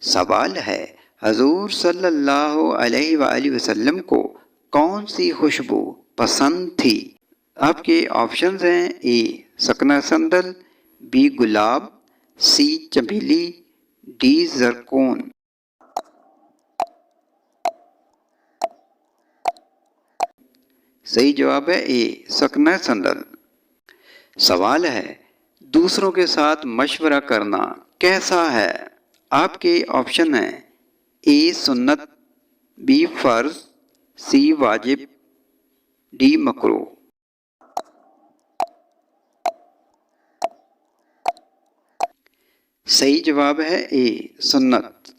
سوال ہے، حضور صلی اللہ علیہ وآلہ وسلم کو کون سی خوشبو پسند تھی؟ آپ کے آپشنز ہیں: اے سکنہ Sandal, be gulab, C چمیلی، D زرکون۔ صحیح جواب ہے اے سکنہ سندل۔ سوال ہے، دوسروں کے ساتھ مشورہ کرنا کیسا ہے؟ آپ کے آپشن ہیں: اے سنت، بی فرض، سی واجب، ڈی مکروہ۔ صحیح جواب ہے اے سنت۔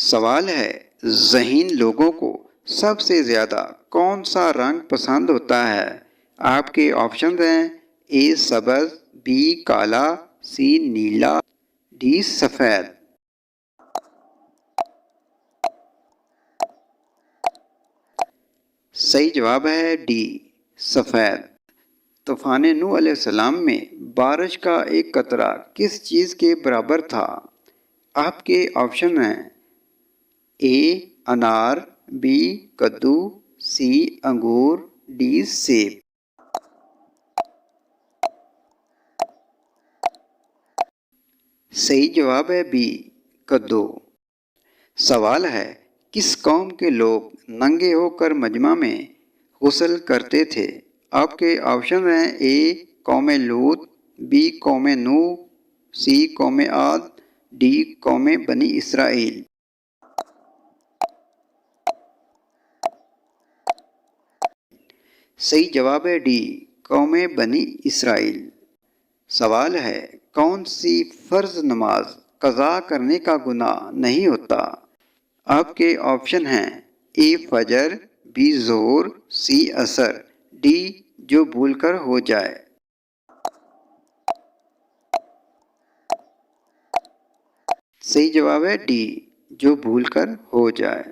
سوال ہے، ذہین لوگوں کو سب سے زیادہ کون سا رنگ پسند ہوتا ہے؟ آپ کے آپشنز ہیں: اے سبز، بی کالا، سی نیلا، ڈی سفید۔ صحیح جواب ہے ڈی سفید۔ طوفان نوح علیہ السلام میں بارش کا ایک قطرہ کس چیز کے برابر تھا؟ آپ کے آپشن ہیں: اے انار، بی کدو، سی انگور، ڈی سیب۔ صحیح جواب ہے بی کدو۔ سوال ہے، کس قوم کے لوگ ننگے ہو کر مجمع میں غسل کرتے تھے؟ آپ کے آپشن ہیں: اے قوم لوط، بی قوم نوح، سی قوم عاد، ڈی قوم بنی اسرائیل۔ صحیح جواب ہے ڈی قوم بنی اسرائیل۔ سوال ہے، کون سی فرض نماز قضا کرنے کا گناہ نہیں ہوتا؟ آپ کے آپشن ہیں: اے فجر، بی ظہر، سی عصر، ڈی جو بھول کر ہو جائے۔ صحیح جواب ہے ڈی جو بھول کر ہو جائے۔